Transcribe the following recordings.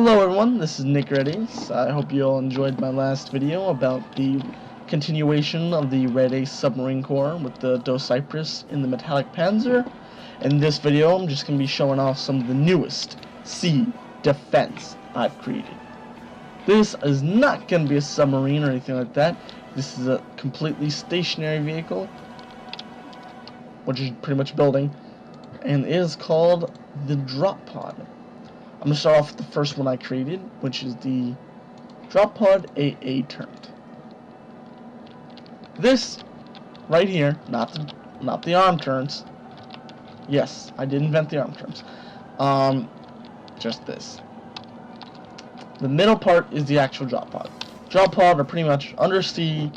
Hello everyone, this is Nickredace. I hope you all enjoyed my last video about the continuation of the Nickredace submarine core with the Dos Cypress in the metallic panzer. In this video, I'm just going to be showing off some of the newest sea defense I've created. This is not going to be a submarine or anything like that. This is a completely stationary vehicle, which is pretty much a building, and it is called the DropPod. I'm going to start off with the first one I created, which is the DropPod AA turret. This right here, not the arm turrets. Yes, I did invent the arm turrets. Just this. The middle part is the actual DropPod. DropPod are pretty much undersea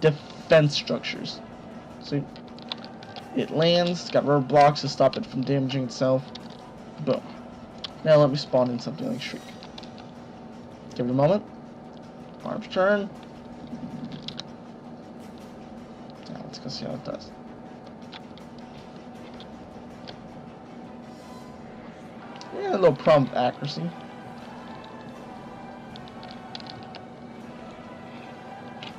defense structures. See, it lands, it's got rubber blocks to stop it from damaging itself. Boom. Now let me spawn in something like Shriek. Give it a moment. Arms turn. Now let's go see how it does. Yeah, a little problem with accuracy.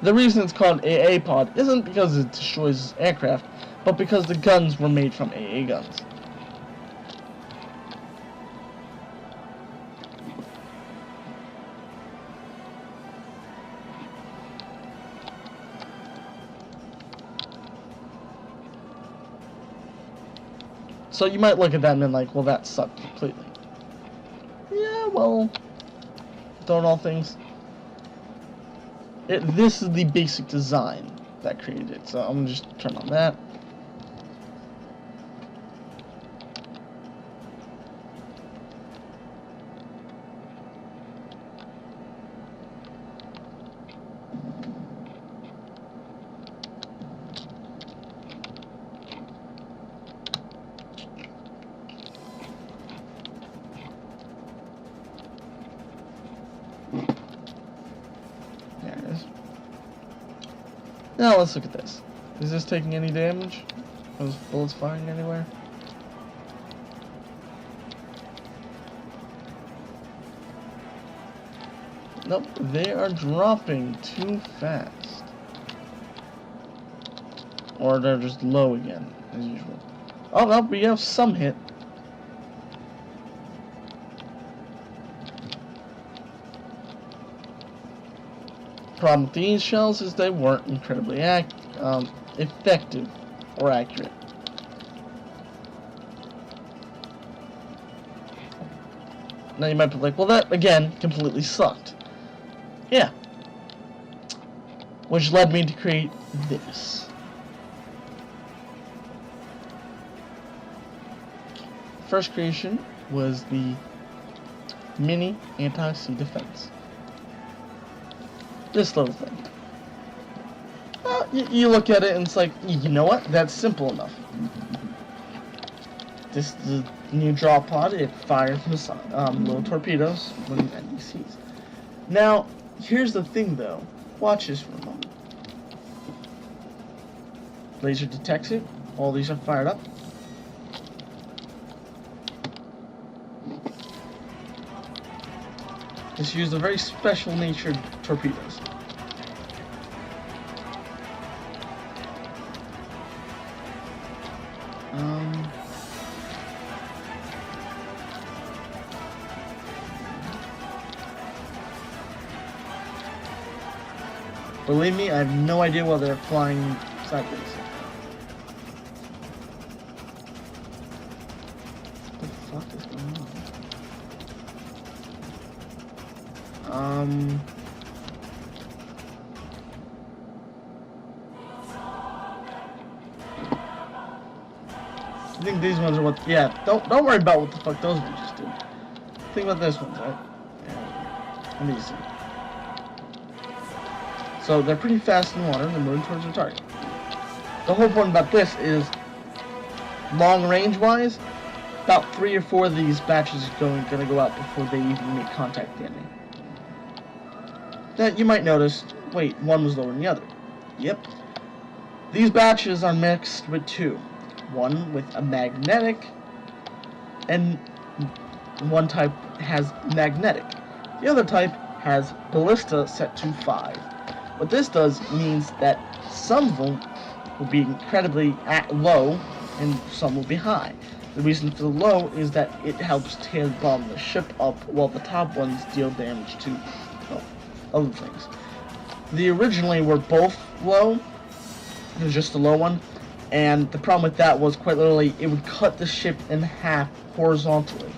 The reason it's called AA pod isn't because it destroys aircraft, but because the guns were made from AA guns. So you might look at that and be like, well, that sucked completely. Yeah, well, don't all things. This is the basic design that created it. So I'm going to just turn on that. There it is. Now let's look at this. Is this taking any damage? Are those bullets firing anywhere? Nope, they are dropping too fast. Or they're just low again, as usual. Oh, no, we have some hit. Problem with these shells is they weren't incredibly effective or accurate. Now you might be like, well, that again completely sucked. Yeah. Which led me to create this. First creation was the mini anti-sea defense. This little thing. Well, you look at it and it's like, you know what? That's simple enough. This is the new DropPod. It fires little torpedoes when the enemy sees. Now, here's the thing though. Watch this for a moment. Laser detects it. All these are fired up. Just use a very special natured torpedoes. Believe me, I have no idea why they're flying sideways. What the fuck is going on? I think these ones are what. Yeah, don't worry about what the fuck those ones just did. Think about this one, right? Yeah. Let me see. So they're pretty fast in water and they're moving towards their target. The whole point about this is, long range wise, about 3 or 4 of these batches are gonna go out before they even make contact with the enemy. Now you might notice, wait, one was lower than the other. Yep. These batches are mixed with 2. One with a magnetic, and one type has magnetic. The other type has ballista set to 5. What this does means that some of them will be incredibly low and some will be high. The reason for the low is that it helps tear the bottom of the ship up, while the top ones deal damage to, well, other things. The originally were both low. It was just the low one, and the problem with that was quite literally it would cut the ship in half horizontally.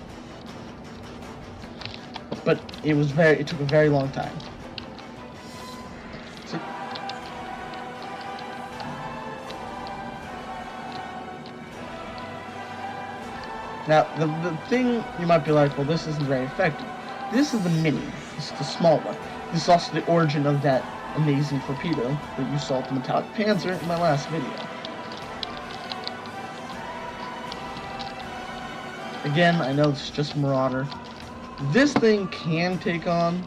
But it took a very long time. So, now, the thing, you might be like, well, this isn't very effective. This is the mini. This is the small one. This is also the origin of that amazing torpedo that you saw at the metallic panzer in my last video. Again, I know this is just Marauder. This thing can take on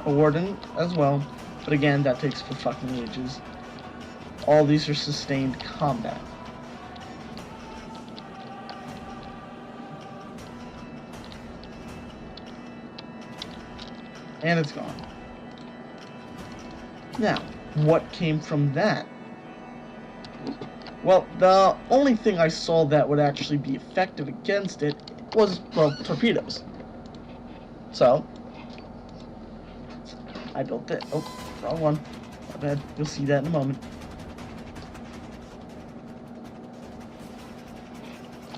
a Warden as well, but again, that takes for fucking ages. All these are sustained combat. And it's gone. Now, what came from that? Well, the only thing I saw that would actually be effective against it was, well, torpedoes. So, I built it. Oh, wrong one. My bad. You'll see that in a moment.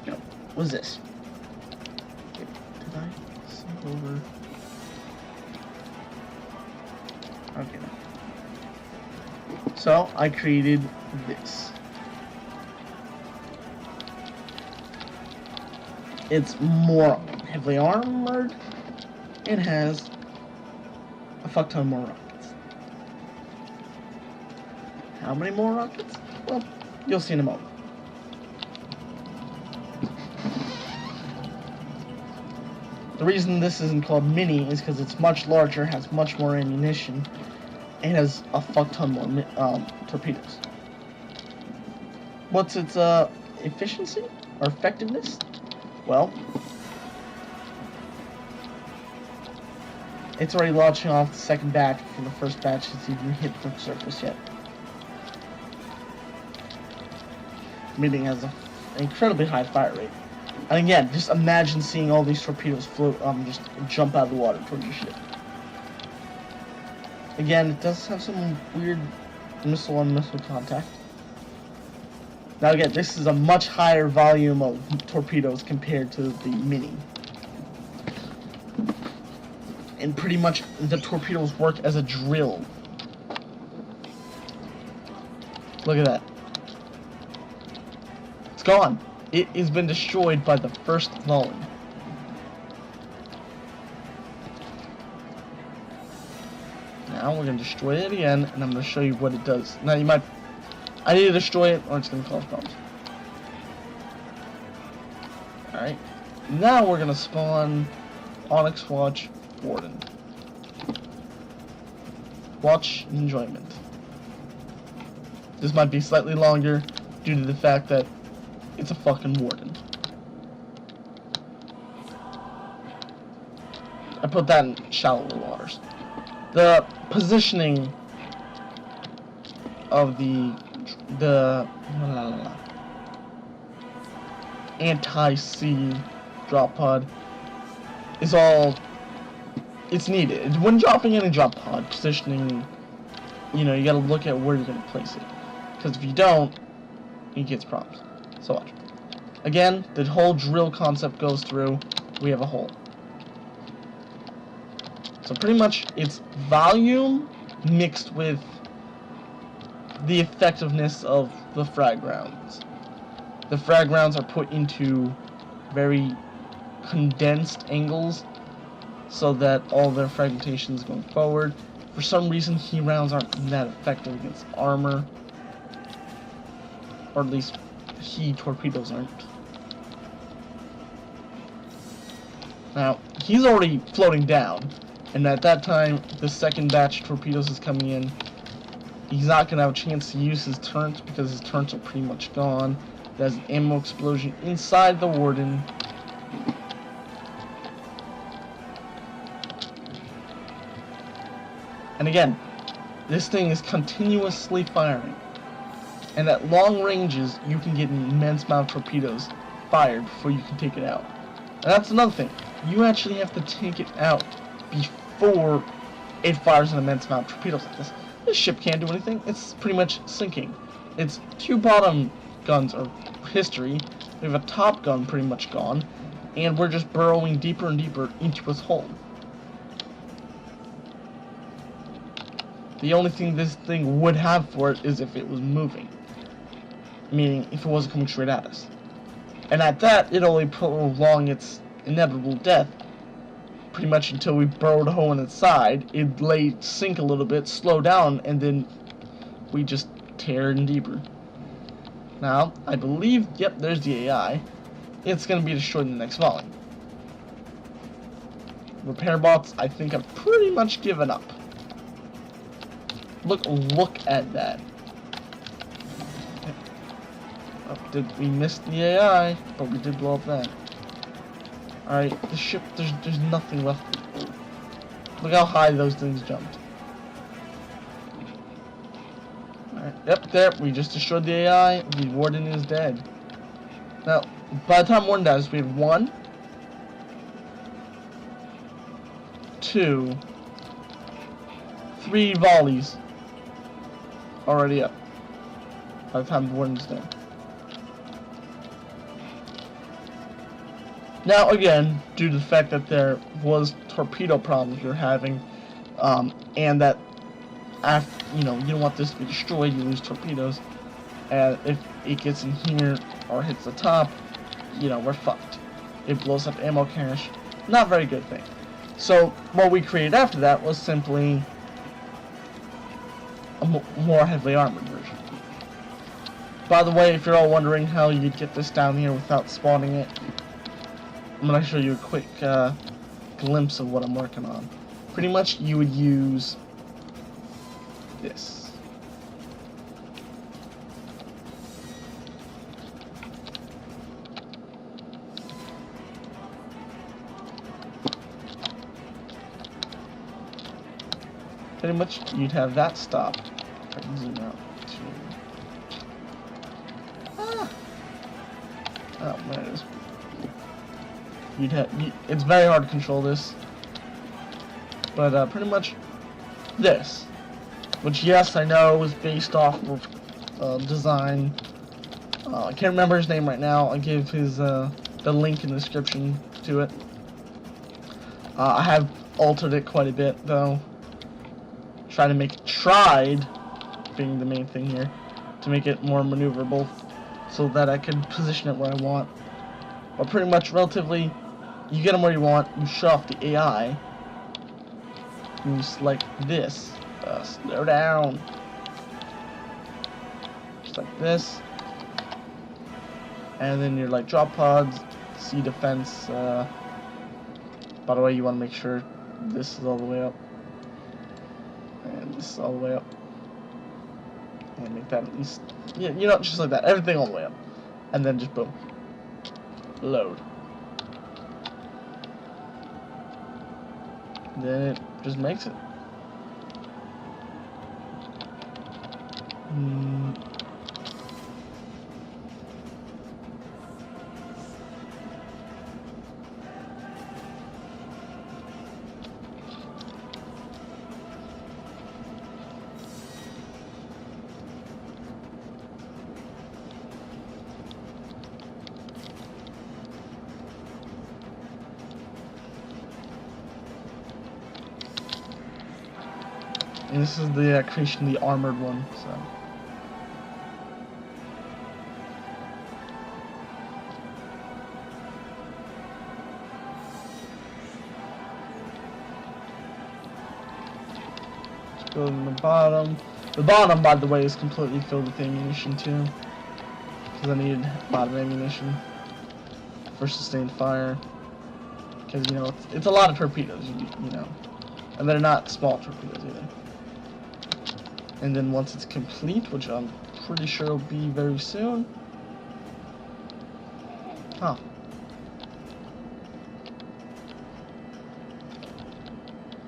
No, what was this? Did I send over? Okay, no. So, I created this. It's more heavily armored. It has a fuck ton more rockets. How many more rockets? Well, you'll see in a moment. The reason this isn't called mini is because it's much larger, has much more ammunition, and has a fuck ton more torpedoes. What's its efficiency or effectiveness? Well, it's already launching off the second batch before the first batch has even hit the surface yet. Meaning it has an incredibly high fire rate. And again, just imagine seeing all these torpedoes float, just jump out of the water towards your ship. Again, it does have some weird missile-on-missile contact. Now again, this is a much higher volume of torpedoes compared to the mini. And pretty much the torpedoes work as a drill. Look at that. It's gone. It has been destroyed by the first volley. Now we're going to destroy it again, and I'm going to show you what it does. Now you might... I need to destroy it, or it's going to cause problems. Alright. Now we're going to spawn Onyx Watch Warden. Watch enjoyment. This might be slightly longer due to the fact that it's a fucking Warden. I put that in shallower waters. The positioning of the anti-sea drop pod is all it's needed. When dropping any drop pod, positioning, you know, you gotta look at where you're gonna place it. Because if you don't, it gets problems. So watch. Again, the whole drill concept goes through. We have a hole. So pretty much it's volume mixed with the effectiveness of the frag rounds. The frag rounds are put into very condensed angles so that all their fragmentation is going forward. For some reason, heat rounds aren't that effective against armor, or at least heat torpedoes aren't. Now, he's already floating down, and at that time, the second batch of torpedoes is coming in. He's not going to have a chance to use his turrets because his turrets are pretty much gone. There's an ammo explosion inside the Warden. And again, this thing is continuously firing. And at long ranges, you can get an immense amount of torpedoes fired before you can take it out. And that's another thing. You actually have to take it out before it fires an immense amount of torpedoes like this. This ship can't do anything. It's pretty much sinking. Its two bottom guns are history. We have a top gun pretty much gone. And we're just burrowing deeper and deeper into its hull. The only thing this thing would have for it is if it was moving. Meaning, if it wasn't coming straight at us. And at that, it only prolonged its inevitable death. Pretty much until we burrowed a hole in its side. It'd sink a little bit, slow down, and then we just tear in deeper. Now, I believe, yep, there's the AI. It's going to be destroyed in the next volley. Repair bots, I think, have pretty much given up. Look at that. Oh, we missed the AI, but we did blow up that. Alright, the ship, there's nothing left. Look how high those things jumped. Alright, yep, there, we just destroyed the AI. The warden is dead. Now, by the time warden dies, we have 1, 2, 3 volleys already up by the time the warden's dead. Now again, due to the fact that there was torpedo problems you're having, and that after, you don't want this to be destroyed, you lose torpedoes, and if it gets in here or hits the top, we're fucked. It blows up ammo cache. Not a very good thing. So what we created after that was simply a more heavily armored version. By the way, if you're all wondering how you'd get this down here without spawning it, I'm going to show you a quick glimpse of what I'm working on. Pretty much you would use this. Pretty much you'd have that stop. If I can zoom out to... Oh, there it is. It's very hard to control this, but pretty much this, which yes, I know is based off of design. I can't remember his name right now. I'll give his the link in the description to it. I have altered it quite a bit though. Tried being the main thing here, to make it more maneuverable, so that I can position it where I want. But pretty much relatively, you get them where you want, you shut off the AI, and you select this, slow down, just like this, and then you're like DropPods, sea defense. By the way, you want to make sure this is all the way up, and this is all the way up, and make that at least, just like that, everything all the way up, and then just boom. Load. Then it just makes it. And this is the creation of the armored one, so. Let's go to the bottom. The bottom, by the way, is completely filled with ammunition too, because I needed a lot of ammunition for sustained fire. Because it's a lot of torpedoes, and they're not small torpedoes either. And then once it's complete, which I'm pretty sure will be very soon. Huh.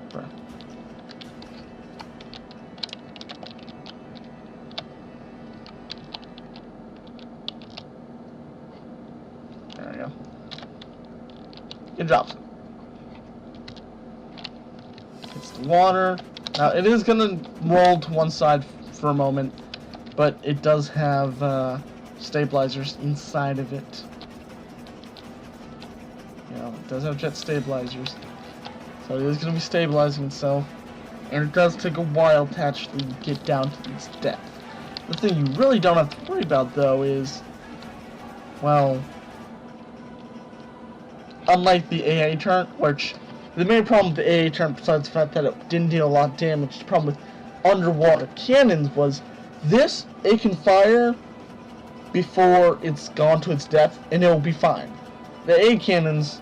Bruh. It drops it. Hits the water. Now, it is going to roll to one side for a moment, but it does have stabilizers inside of it. You know, it does have jet stabilizers. So it is going to be stabilizing itself. And it does take a while to actually get down to its depth. The thing you really don't have to worry about, though, is, well, unlike the AA turret, which the main problem with the AA turret, besides the fact that it didn't deal a lot of damage, the problem with underwater cannons was this, it can fire before it's gone to its depth, and it will be fine. The AA cannons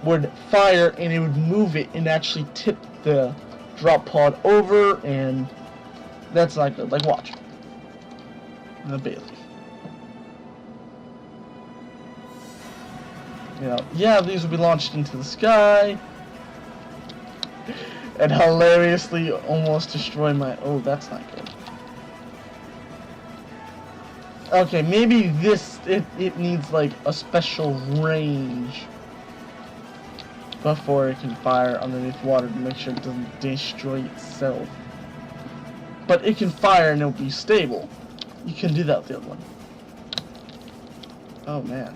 would fire, and it would move it and actually tip the drop pod over, and that's not good. Like, watch. The bay leaf. You know, yeah, these will be launched into the sky, and hilariously almost destroy my. Oh, that's not good. Okay, maybe this it needs like a special range before it can fire underneath water to make sure it doesn't destroy itself. But it can fire and it'll be stable. You can do that with the other one. Oh man.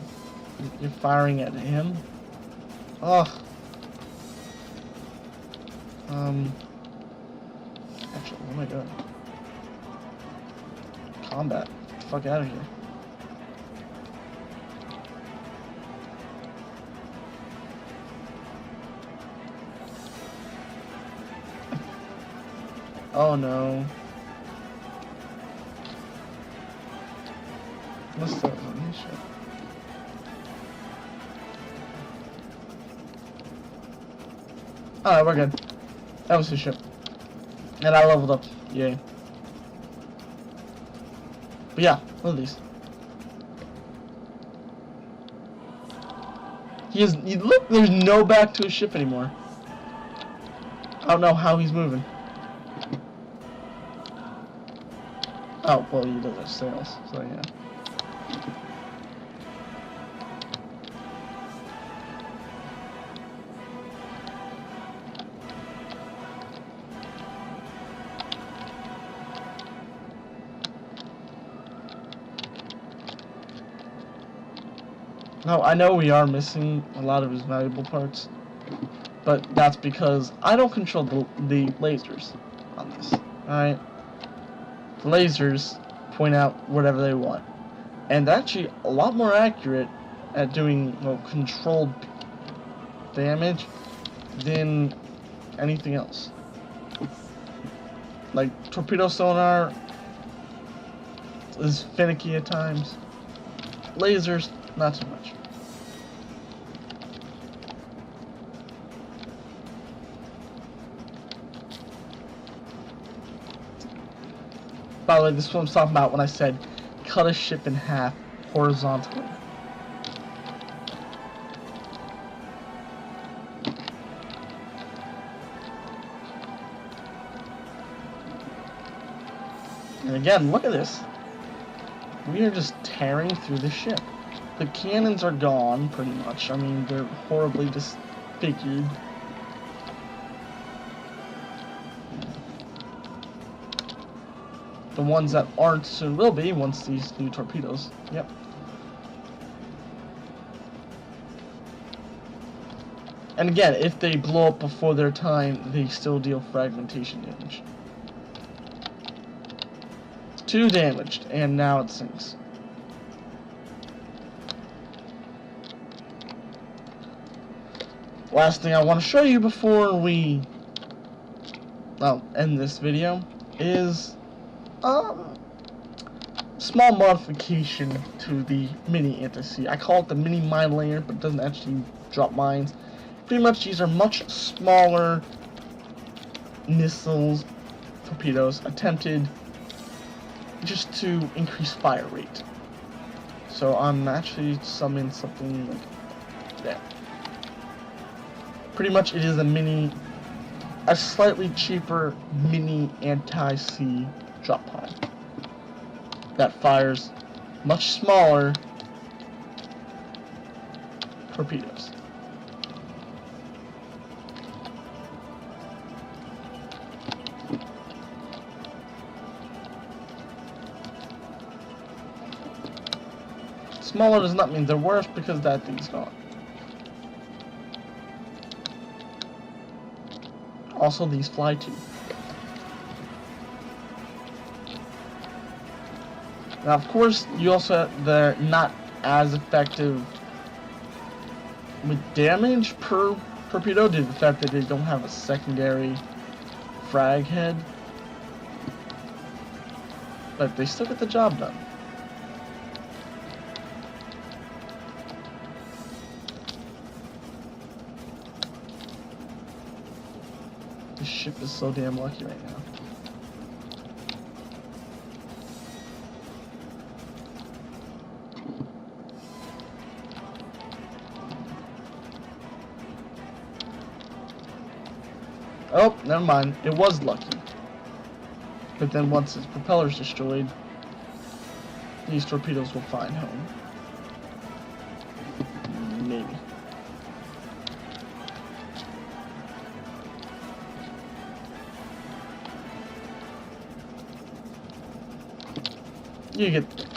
You're firing at him? Ugh. Actually, what am I doing? Combat. Get the fuck out of here. Oh no. What's that on this shit? Alright, we're good. That was his ship. And I leveled up. Yay. But yeah, look at these. Look, there's no back to his ship anymore. I don't know how he's moving. Oh, well, he does have sails, so yeah. Now, I know we are missing a lot of his valuable parts, but that's because I don't control the lasers on this, alright? The lasers point out whatever they want, and they're actually a lot more accurate at doing, well, controlled damage than anything else. Like, torpedo sonar is finicky at times. Lasers, not too much. By the way, this is what I'm talking about when I said cut a ship in half horizontally. And again, look at this. We are just tearing through the ship. The cannons are gone, pretty much. I mean, they're horribly disfigured. The ones that aren't soon will be once these new torpedoes. Yep. And again, if they blow up before their time, they still deal fragmentation damage. 2 damaged, and now it sinks. Last thing I want to show you before we end this video is small modification to the mini anti-sea. I call it the mini mine layer, but it doesn't actually drop mines. Pretty much these are much smaller missiles, torpedoes, attempted just to increase fire rate. So I'm actually summoning something like that. Pretty much it is a slightly cheaper mini anti-sea drop pod that fires much smaller torpedoes. Smaller does not mean they're worse because that thing's gone. Also, these fly too. Now, of course, they're not as effective with damage per torpedo due to the fact that they don't have a secondary frag head. But they still get the job done. This ship is so damn lucky right now. Oh, never mind. It was lucky. But then once its propeller's destroyed, these torpedoes will find home. Maybe. You get the thing.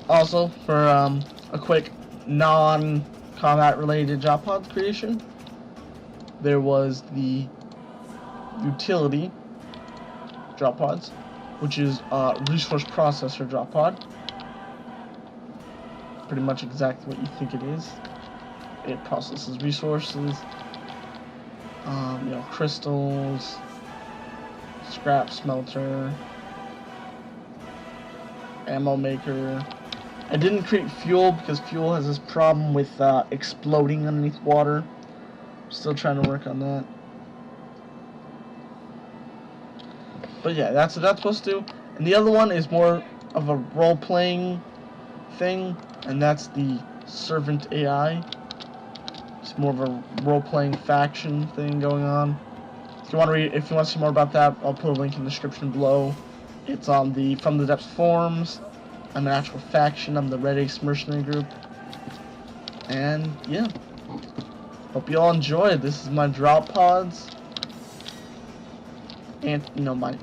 Also, for a quick non-combat related DropPods creation, there was the utility DropPods, which is a resource processor DropPod. Pretty much exactly what you think it is. It processes resources, crystals, scrap smelter, ammo maker. I didn't create fuel because fuel has this problem with exploding underneath water. Still trying to work on that. But yeah, that's what that's supposed to do. And the other one is more of a role-playing thing, and that's the Servant AI. It's more of a role-playing faction thing going on. If you want to see more about that, I'll put a link in the description below. It's on the From the Depths forums. I'm an actual faction. I'm the Redace mercenary group. And yeah. Hope you all enjoyed. This is my DropPods. And, my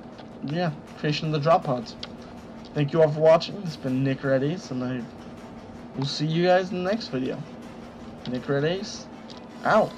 creation of the DropPods. Thank you all for watching. It's been Nickredace, and I will see you guys in the next video. Nickredace, out.